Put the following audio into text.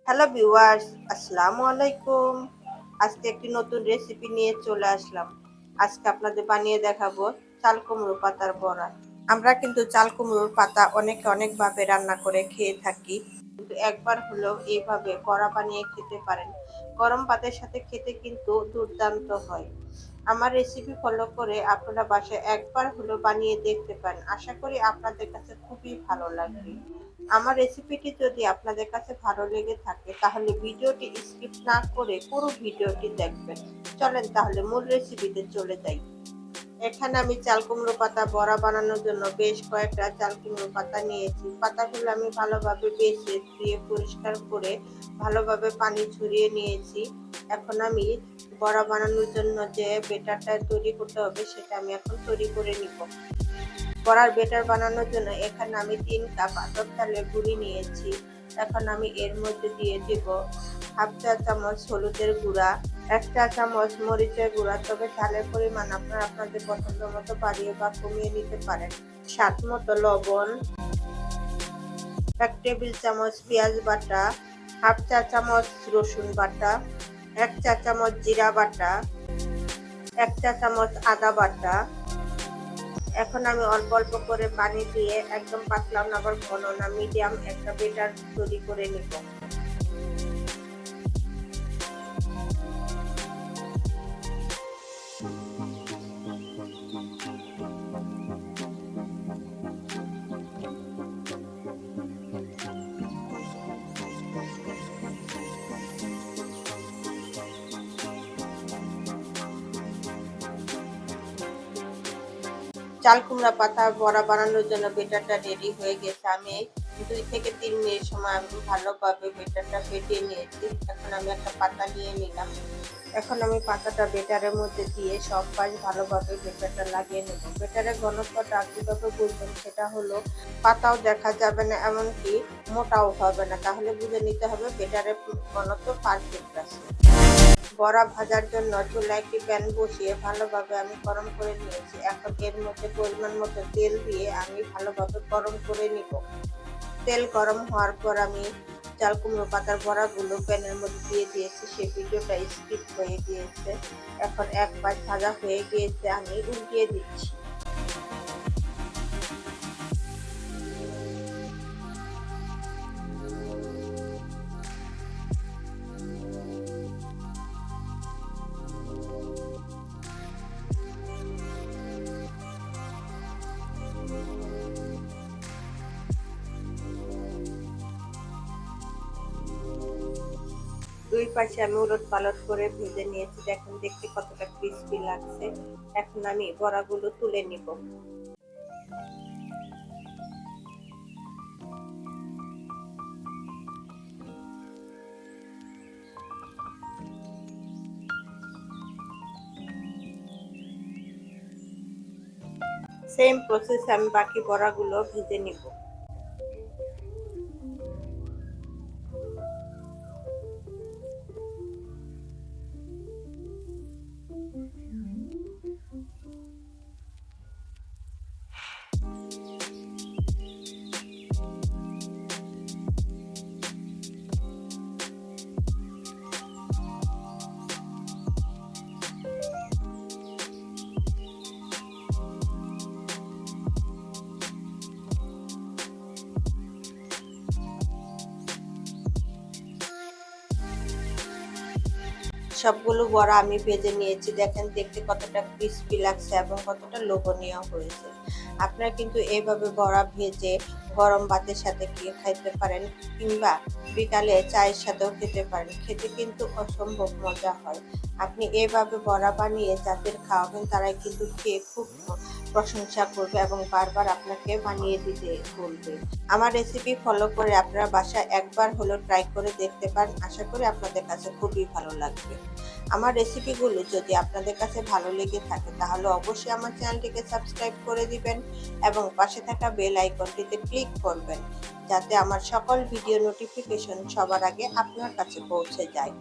Hello viewers, আসসালামু আলাইকুম। আজকে একটি নতুন রেসিপি নিয়ে চলে আসলাম। আজকে আপনাদের বানিয়ে দেখাবো চাল কুমড়ো পাতার বড়া। আমরা কিন্তু চাল কুমড়োর পাতা অনেকভাবে রান্না করে খেয়ে থাকি, কিন্তু একবার হলেও এইভাবে বড়া বানিয়ে খেতে পারেন। গরম ভাতের সাথে খেতে কিন্তু দুর্দান্ত হয়। আমার রেসিপি ফলো করে আপনারা বাসায় একবার হলেও বানিয়ে দেখতে পারেন। আশা করি আপনাদের কাছে খুবই ভালো লাগবে। আমার রেসিপিটি যদি আপনাদের কাছে ভালো লেগে থাকে তাহলে ভিডিওটি স্কিপ না করে পুরো ভিডিওটি দেখবেন। চলেন তাহলে মূল রেসিপিতে চলে যাই। এখানে আমি চাল কুমড়ো পাতা বড়া বানানোর জন্য বেশ কয়েকটা চাল কুমড়ো পাতা নিয়েছি। পাতাগুলো আমি ভালোভাবে বেছে ধুয়ে পরিষ্কার করে ভালোভাবে পানি ঝরিয়ে নিয়েছি। এখন আমি বড়া বানানোর জন্য যে বেটারটা তৈরি করতে হবে সেটা আমি এখন তৈরি করে নিব। বড়ার বেটার বানানোর জন্য এখানে আমি 3 কাপ আতপ চালের গুঁড়ি নিয়েছি। এখন আমি এর মধ্যে দিয়ে দিব হাফ চা চামচ হলুদের গুঁড়া, 1 চা চামচ মরিচের গুঁড়া, তবে ঝালের পরিমাণ আপনারা আপনাদের পছন্দ মতো বাড়িয়ে বা কমিয়ে নিতে পারেন। স্বাদ মতো লবণ, 1 টেবিল চামচ পেঁয়াজ বাটা, হাফ চা চামচ রসুন বাটা, 1 চা চামচ জিরা বাটা, 1 চা চামচ আদা বাটা। এখন আমি অল্প করে পানি দিয়ে একদম পাতলা না আবার ঘন না মিডিয়াম একটা বেটার তৈরি করে নিব। চাল কুমড়া পাতা বড়া বানানোর জন্য বেটারটা রেডি হয়ে গেছে। আমি 2 থেকে 3 মিনিট সময় আমি ভালোভাবে বেটারটা ফেটিয়ে নিয়েছি। এখন আমি একটা পাতা নিয়ে নিলাম। এখন আমি পাতাটা বেটারের মধ্যে দিয়ে সব পাশ ভালোভাবে বেটারটা লাগিয়ে নেব। বেটারের ঘনত্বটা কিভাবে বুঝবেন সেটা হলো পাতাও দেখা যাবে না, এমনকি মোটাও হবে না, তাহলে বুঝে নিতে হবে বেটারের ঘনত্ব পারফেক্ট আছে। বড়া ভাজার জন্য চুলায় একটি প্যান বসিয়ে ভালোভাবে আমি গরম করে নিয়েছি। এখন এর মধ্যে পরিমাণ মতো তেল দিয়ে আমি ভালোভাবে গরম করে নিব। তেল গরম হওয়ার পর আমি চাল কুমড়ো পাতার বড়াগুলো প্যানের মধ্যে দিয়ে দিয়েছি। সেই ভিডিওটা স্কিপ হয়ে গিয়েছে। এখন এক পাশ ভাজা হয়ে গিয়েছে, আমি উল্টিয়ে দিচ্ছি। দুই পাশে আমি উলট পালট করে ভেজে নিয়েছি। দেখেন দেখতে কতটা ক্রিস্পি লাগছে। এখন আমি বড়াগুলো তুলে নিব। সেম প্রসেসে আমি বাকি বড়াগুলো ভেজে নিব। সবগুলো বড়া আমি ভেজে নিয়েছি। দেখেন দেখতে কতটা ক্রিস্পি লাগছে এবং কতটা লোভনীয় হয়েছে। আপনারা কিন্তু এইভাবে বড়া ভেজে গরম ভাতের সাথে খাইতে পারেন, কিংবা বিকালে চায়ের সাথেও খেতে পারেন। খেতে কিন্তু অসম্ভব মজা হয়। আপনি এইভাবে বড়া বানিয়ে যাদের খাওয়াবেন তারাই কিন্তু খেয়ে খুব প্রশংসা করবে এবং বারবার আপনাকে বানিয়ে দিতে বলবে। আমার রেসিপি ফলো করে আপনারা বাসায় একবার হলেও ট্রাই করে দেখতে পারেন। আশা করি আপনাদের কাছে খুবই ভালো লাগবে। আমার রেসিপিগুলো যদি আপনাদের কাছে ভালো লেগে থাকে তাহলে অবশ্যই আমার চ্যানেলটিকে সাবস্ক্রাইব করে দিবেন এবং পাশে থাকা বেল আইকনটিতে ক্লিক করবেন, যাতে আমার সকল ভিডিও নোটিফিকেশন সবার আগে আপনার কাছে পৌঁছে যায়।